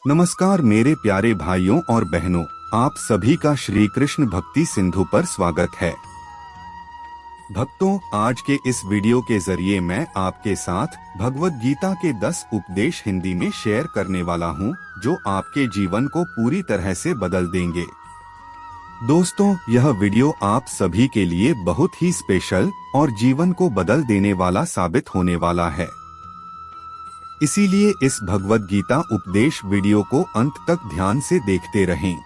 नमस्कार मेरे प्यारे भाइयों और बहनों, आप सभी का श्री कृष्ण भक्ति सिंधु पर स्वागत है। भक्तों, आज के इस वीडियो के जरिए मैं आपके साथ भगवत गीता के 10 उपदेश हिंदी में शेयर करने वाला हूं, जो आपके जीवन को पूरी तरह से बदल देंगे। दोस्तों, यह वीडियो आप सभी के लिए बहुत ही स्पेशल और जीवन को बदल देने वाला साबित होने वाला है। इसीलिए इस भगवत गीता उपदेश वीडियो को अंत तक ध्यान से देखते रहें।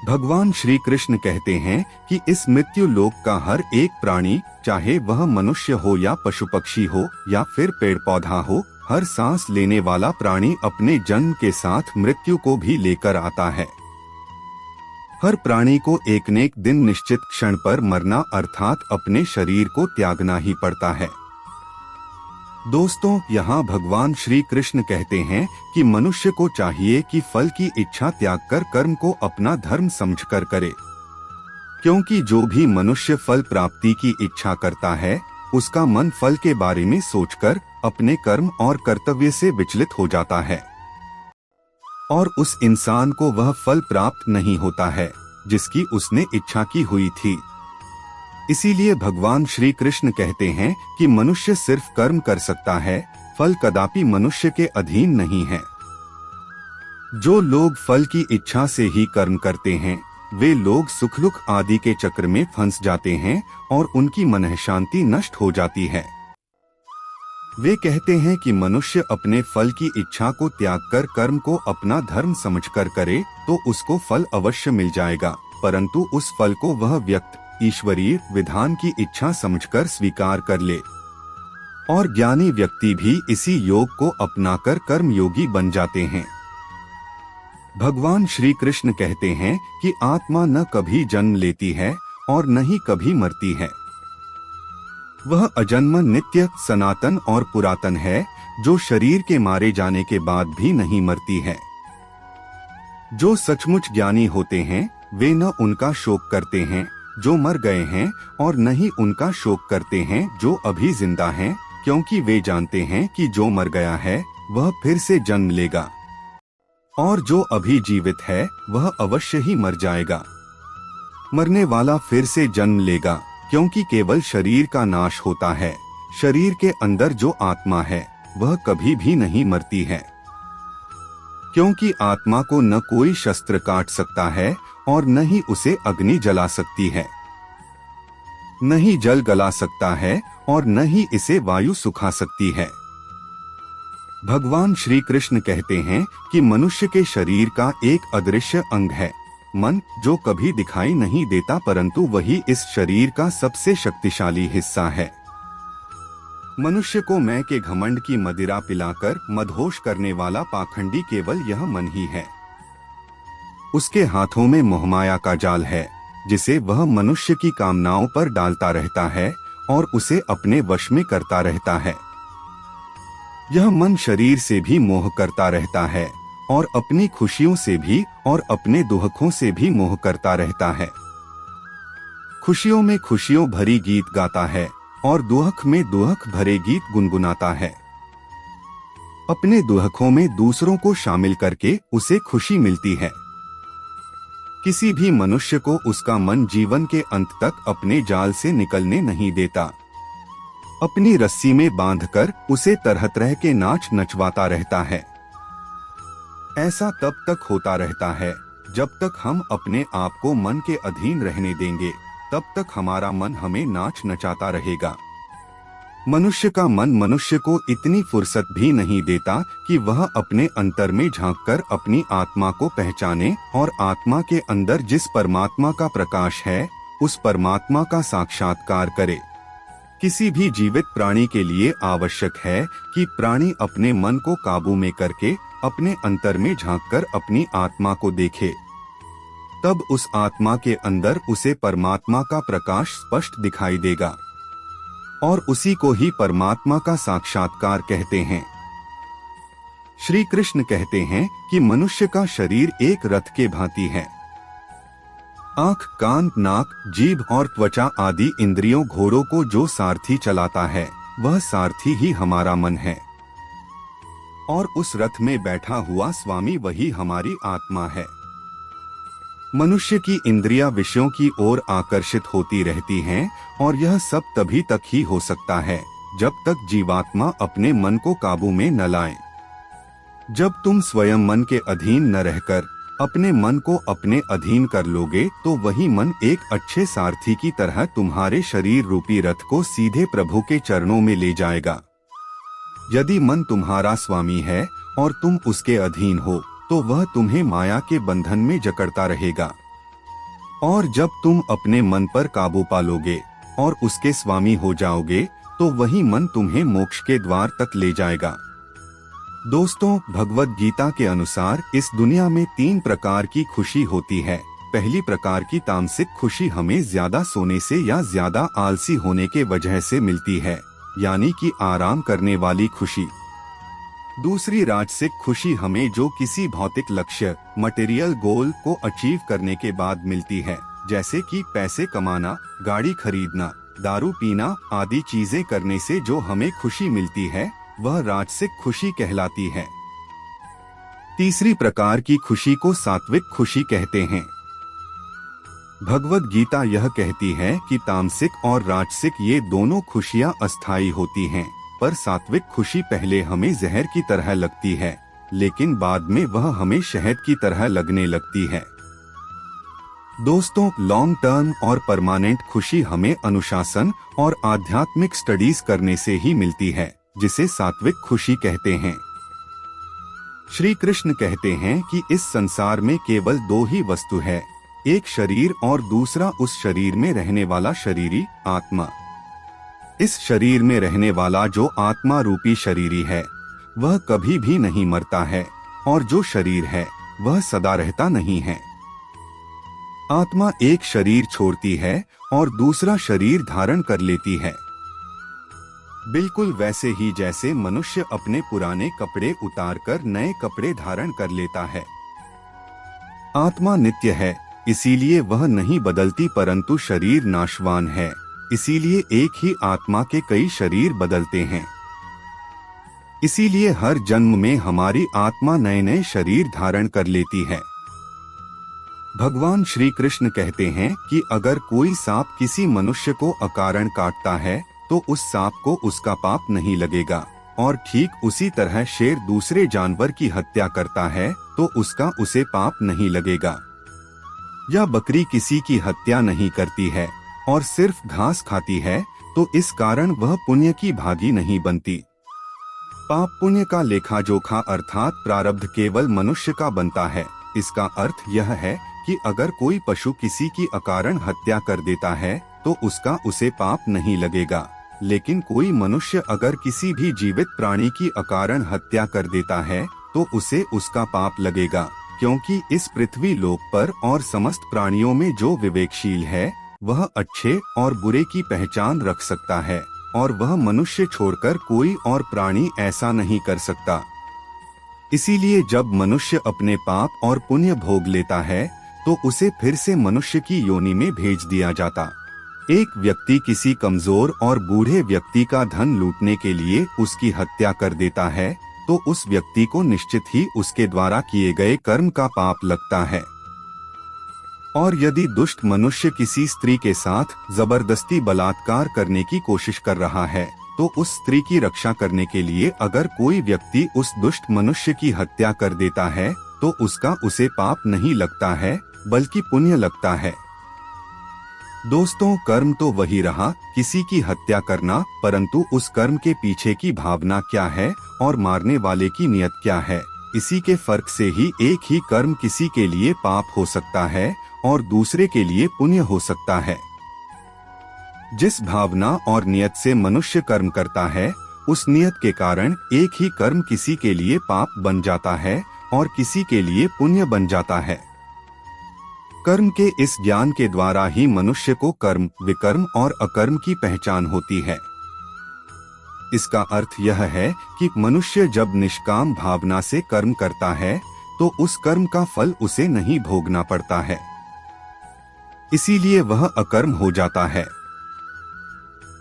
भगवान श्री कृष्ण कहते हैं कि इस मृत्यु लोक का हर एक प्राणी, चाहे वह मनुष्य हो या पशु पक्षी हो या फिर पेड़ पौधा हो, हर सांस लेने वाला प्राणी अपने जन्म के साथ मृत्यु को भी लेकर आता है। हर प्राणी को एक न एक दिन निश्चित क्षण पर मरना अर्थात अपने शरीर को त्यागना ही पड़ता है। दोस्तों, यहाँ भगवान श्री कृष्ण कहते हैं कि मनुष्य को चाहिए कि फल की इच्छा त्याग कर कर्म को अपना धर्म समझकर करे, क्योंकि जो भी मनुष्य फल प्राप्ति की इच्छा करता है, उसका मन फल के बारे में सोचकर अपने कर्म और कर्तव्य से विचलित हो जाता है और उस इंसान को वह फल प्राप्त नहीं होता है जिसकी उसने इच्छा की हुई थी। इसीलिए भगवान श्री कृष्ण कहते हैं कि मनुष्य सिर्फ कर्म कर सकता है, फल कदापि मनुष्य के अधीन नहीं है। जो लोग फल की इच्छा से ही कर्म करते हैं, वे लोग सुख दुख आदि के चक्र में फंस जाते हैं और उनकी मन शांति नष्ट हो जाती है। वे कहते हैं कि मनुष्य अपने फल की इच्छा को त्याग कर कर्म को अपना धर्म समझकर करे तो उसको फल अवश्य मिल जाएगा, परंतु उस फल को वह व्यक्ति ईश्वरीय विधान की इच्छा समझकर स्वीकार कर ले। और ज्ञानी व्यक्ति भी इसी योग को अपनाकर कर्म योगी बन जाते हैं। भगवान श्री कृष्ण कहते हैं कि आत्मा न कभी जन्म लेती है और न ही कभी मरती है। वह अजन्म, नित्य, सनातन और पुरातन है, जो शरीर के मारे जाने के बाद भी नहीं मरती है। जो सचमुच ज्ञानी होते हैं, वे न उनका शोक करते हैं जो मर गए हैं और न ही उनका शोक करते हैं जो अभी जिंदा हैं, क्योंकि वे जानते हैं कि जो मर गया है वह फिर से जन्म लेगा और जो अभी जीवित है वह अवश्य ही मर जाएगा। मरने वाला फिर से जन्म लेगा, क्योंकि केवल शरीर का नाश होता है। शरीर के अंदर जो आत्मा है वह कभी भी नहीं मरती है, क्योंकि आत्मा को न कोई शस्त्र काट सकता है और न ही उसे अग्नि जला सकती है, न ही जल गला सकता है और न ही इसे वायु सुखा सकती है। भगवान श्री कृष्ण कहते हैं कि मनुष्य के शरीर का एक अदृश्य अंग है, मन, जो कभी दिखाई नहीं देता, परंतु वही इस शरीर का सबसे शक्तिशाली हिस्सा है। मनुष्य को मैं के घमंड की मदिरा पिलाकर मदहोश करने वाला पाखंडी केवल यह मन ही है। उसके हाथों में मोहमाया का जाल है, जिसे वह मनुष्य की कामनाओं पर डालता रहता है और उसे अपने वश में करता रहता है। यह मन शरीर से भी मोह करता रहता है और अपनी खुशियों से भी और अपने दुखों से भी मोह करता रहता है। खुशियों में खुशियों भरी गीत गाता है और दुख में दुख भरे गीत गुनगुनाता है। अपने दुखों में दूसरों को शामिल करके उसे खुशी मिलती है। किसी भी मनुष्य को उसका मन जीवन के अंत तक अपने जाल से निकलने नहीं देता। अपनी रस्सी में बांधकर उसे तरह तरह के नाच नचवाता रहता है। ऐसा तब तक होता रहता है जब तक हम अपने आप को मन के अधीन रहने देंगे, तब तक हमारा मन हमें नाच नचाता रहेगा। मनुष्य का मन मनुष्य को इतनी फुर्सत भी नहीं देता कि वह अपने अंतर में झांककर अपनी आत्मा को पहचाने और आत्मा के अंदर जिस परमात्मा का प्रकाश है, उस परमात्मा का साक्षात्कार करे। किसी भी जीवित प्राणी के लिए आवश्यक है कि प्राणी अपने मन को काबू में करके अपने अंतर में झांककर अपनी आत्मा को देखे। तब उस आत्मा के अंदर उसे परमात्मा का प्रकाश स्पष्ट दिखाई देगा और उसी को ही परमात्मा का साक्षात्कार कहते हैं। श्री कृष्ण कहते हैं कि मनुष्य का शरीर एक रथ के भांति है। आँख, कान, नाक, जीभ और त्वचा आदि इंद्रियों घोड़ों को जो सारथी चलाता है, वह सारथी ही हमारा मन है। और उस रथ में बैठा हुआ स्वामी वही हमारी आत्मा है। मनुष्य की इंद्रियां विषयों की ओर आकर्षित होती रहती हैं और यह सब तभी तक ही हो सकता है जब तक जीवात्मा अपने मन को काबू में न लाए। जब तुम स्वयं मन के अधीन न रहकर अपने मन को अपने अधीन कर लोगे तो वही मन एक अच्छे सारथी की तरह तुम्हारे शरीर रूपी रथ को सीधे प्रभु के चरणों में ले जाएगा। यदि मन तुम्हारा स्वामी है और तुम उसके अधीन हो तो वह तुम्हें माया के बंधन में जकड़ता रहेगा, और जब तुम अपने मन पर काबू पालोगे और उसके स्वामी हो जाओगे तो वही मन तुम्हें मोक्ष के द्वार तक ले जाएगा। दोस्तों, भगवद गीता के अनुसार इस दुनिया में 3 प्रकार की खुशी होती है। पहली प्रकार की तामसिक खुशी हमें ज्यादा सोने से या ज्यादा आलसी होने के वजह से मिलती है, यानी कि आराम करने वाली खुशी। दूसरी राजसिक खुशी हमें जो किसी भौतिक लक्ष्य मटेरियल गोल को अचीव करने के बाद मिलती है, जैसे कि पैसे कमाना, गाड़ी खरीदना, दारू पीना आदि चीजें करने से जो हमें खुशी मिलती है वह राजसिक खुशी कहलाती है। तीसरी प्रकार की खुशी को सात्विक खुशी कहते हैं। भगवद गीता यह कहती है कि तामसिक और राजसिक ये दोनों खुशियां अस्थायी होती हैं, पर सात्विक खुशी पहले हमें जहर की तरह लगती है, लेकिन बाद में वह हमें शहद की तरह लगने लगती है। दोस्तों, लॉन्ग टर्म और परमानेंट खुशी हमें अनुशासन और आध्यात्मिक स्टडीज करने से ही मिलती है, जिसे सात्विक खुशी कहते हैं। श्री कृष्ण कहते हैं कि इस संसार में केवल 2 ही वस्तु है, एक शरीर और दूसरा उस शरीर में रहने वाला शरीरी आत्मा। इस शरीर में रहने वाला जो आत्मा रूपी शरीरी है वह कभी भी नहीं मरता है, और जो शरीर है वह सदा रहता नहीं है। आत्मा एक शरीर छोड़ती है और दूसरा शरीर धारण कर लेती है, बिल्कुल वैसे ही जैसे मनुष्य अपने पुराने कपड़े उतारकर नए कपड़े धारण कर लेता है। आत्मा नित्य है, इसीलिए वह नहीं बदलती, परंतु शरीर नाशवान है, इसीलिए एक ही आत्मा के कई शरीर बदलते हैं। इसीलिए हर जन्म में हमारी आत्मा नए नए शरीर धारण कर लेती है। भगवान श्री कृष्ण कहते हैं कि अगर कोई सांप किसी मनुष्य को अकारण काटता है तो उस सांप को उसका पाप नहीं लगेगा, और ठीक उसी तरह शेर दूसरे जानवर की हत्या करता है तो उसका उसे पाप नहीं लगेगा। या बकरी किसी की हत्या नहीं करती है और सिर्फ घास खाती है तो इस कारण वह पुण्य की भागी नहीं बनती। पाप पुण्य का लेखा जोखा अर्थात प्रारब्ध केवल मनुष्य का बनता है। इसका अर्थ यह है कि अगर कोई पशु किसी की अकारण हत्या कर देता है तो उसका उसे पाप नहीं लगेगा, लेकिन कोई मनुष्य अगर किसी भी जीवित प्राणी की अकारण हत्या कर देता है तो उसे उसका पाप लगेगा, क्योंकि इस पृथ्वी लोक पर और समस्त प्राणियों में जो विवेकशील है वह अच्छे और बुरे की पहचान रख सकता है, और वह मनुष्य छोड़कर कोई और प्राणी ऐसा नहीं कर सकता। इसीलिए जब मनुष्य अपने पाप और पुण्य भोग लेता है तो उसे फिर से मनुष्य की योनि में भेज दिया जाता। एक व्यक्ति किसी कमजोर और बूढ़े व्यक्ति का धन लूटने के लिए उसकी हत्या कर देता है तो उस व्यक्ति को निश्चित ही उसके द्वारा किए गए कर्म का पाप लगता है। और यदि दुष्ट मनुष्य किसी स्त्री के साथ जबरदस्ती बलात्कार करने की कोशिश कर रहा है तो उस स्त्री की रक्षा करने के लिए अगर कोई व्यक्ति उस दुष्ट मनुष्य की हत्या कर देता है तो उसका उसे पाप नहीं लगता है बल्कि पुण्य लगता है। दोस्तों, कर्म तो वही रहा, किसी की हत्या करना, परंतु उस कर्म के पीछे की भावना क्या है और मारने वाले की नियत क्या है, इसी के फर्क से ही एक ही कर्म किसी के लिए पाप हो सकता है और दूसरे के लिए पुण्य हो सकता है। जिस भावना और नियत से मनुष्य कर्म करता है उस नियत के कारण एक ही कर्म किसी के लिए पाप बन जाता है और किसी के लिए पुण्य बन जाता है। कर्म के इस ज्ञान के द्वारा ही मनुष्य को कर्म, विकर्म और अकर्म की पहचान होती है। इसका अर्थ यह है कि मनुष्य जब निष्काम भावना से कर्म करता है तो उस कर्म का फल उसे नहीं भोगना पड़ता है, इसीलिए वह अकर्म हो जाता है।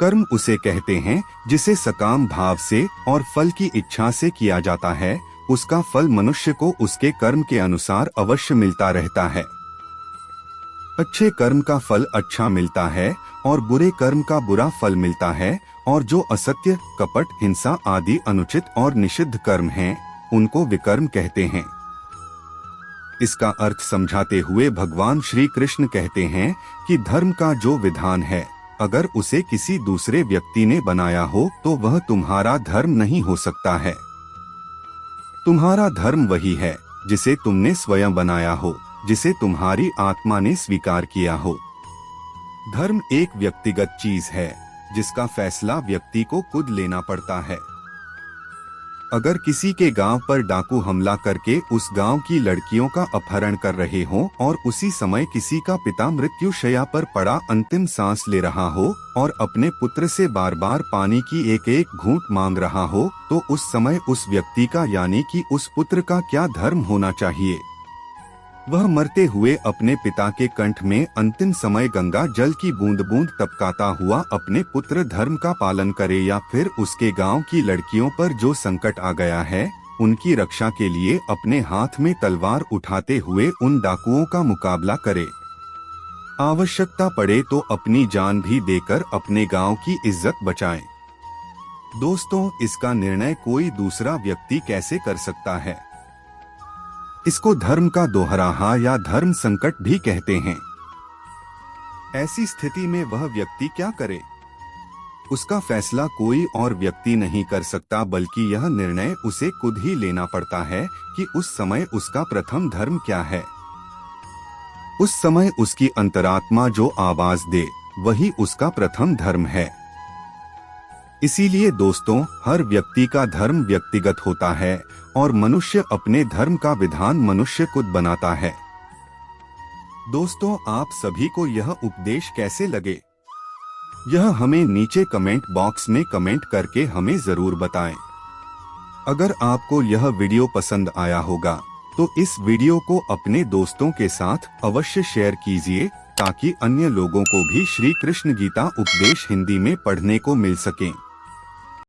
कर्म उसे कहते हैं जिसे सकाम भाव से और फल की इच्छा से किया जाता है। उसका फल मनुष्य को उसके कर्म के अनुसार अवश्य मिलता रहता है। अच्छे कर्म का फल अच्छा मिलता है और बुरे कर्म का बुरा फल मिलता है, और जो असत्य, कपट, हिंसा आदि अनुचित और निषिद्ध कर्म हैं, उनको विकर्म कहते हैं। इसका अर्थ समझाते हुए भगवान श्री कृष्ण कहते हैं कि धर्म का जो विधान है, अगर उसे किसी दूसरे व्यक्ति ने बनाया हो तो वह तुम्हारा धर्म नहीं हो सकता है। तुम्हारा धर्म वही है जिसे तुमने स्वयं बनाया हो, जिसे तुम्हारी आत्मा ने स्वीकार किया हो। धर्म एक व्यक्तिगत चीज है जिसका फैसला व्यक्ति को खुद लेना पड़ता है। अगर किसी के गांव पर डाकू हमला करके उस गांव की लड़कियों का अपहरण कर रहे हों और उसी समय किसी का पिता मृत्युशैया पर पड़ा अंतिम सांस ले रहा हो और अपने पुत्र से बार बार पानी की एक एक घूंट मांग रहा हो, तो उस समय उस व्यक्ति का यानी कि उस पुत्र का क्या धर्म होना चाहिए? वह मरते हुए अपने पिता के कंठ में अंतिम समय गंगा जल की बूंद बूंद टपकाता हुआ अपने पुत्र धर्म का पालन करे, या फिर उसके गांव की लड़कियों पर जो संकट आ गया है उनकी रक्षा के लिए अपने हाथ में तलवार उठाते हुए उन डाकुओं का मुकाबला करे। आवश्यकता पड़े तो अपनी जान भी देकर अपने गांव की इज्जत बचाए। दोस्तों, इसका निर्णय कोई दूसरा व्यक्ति कैसे कर सकता है? इसको धर्म का दोहराहा या धर्म संकट भी कहते हैं। ऐसी स्थिति में वह व्यक्ति क्या करे? उसका फैसला कोई और व्यक्ति नहीं कर सकता, बल्कि यह निर्णय उसे खुद ही लेना पड़ता है कि उस समय उसका प्रथम धर्म क्या है। उस समय उसकी अंतरात्मा जो आवाज दे वही उसका प्रथम धर्म है। इसीलिए दोस्तों, हर व्यक्ति का धर्म व्यक्तिगत होता है और मनुष्य अपने धर्म का विधान मनुष्य खुद बनाता है। दोस्तों, आप सभी को यह उपदेश कैसे लगे, यह हमें नीचे कमेंट बॉक्स में कमेंट करके हमें जरूर बताएं। अगर आपको यह वीडियो पसंद आया होगा तो इस वीडियो को अपने दोस्तों के साथ अवश्य शेयर कीजिए, ताकि अन्य लोगों को भी श्री कृष्ण गीता उपदेश हिंदी में पढ़ने को मिल सके।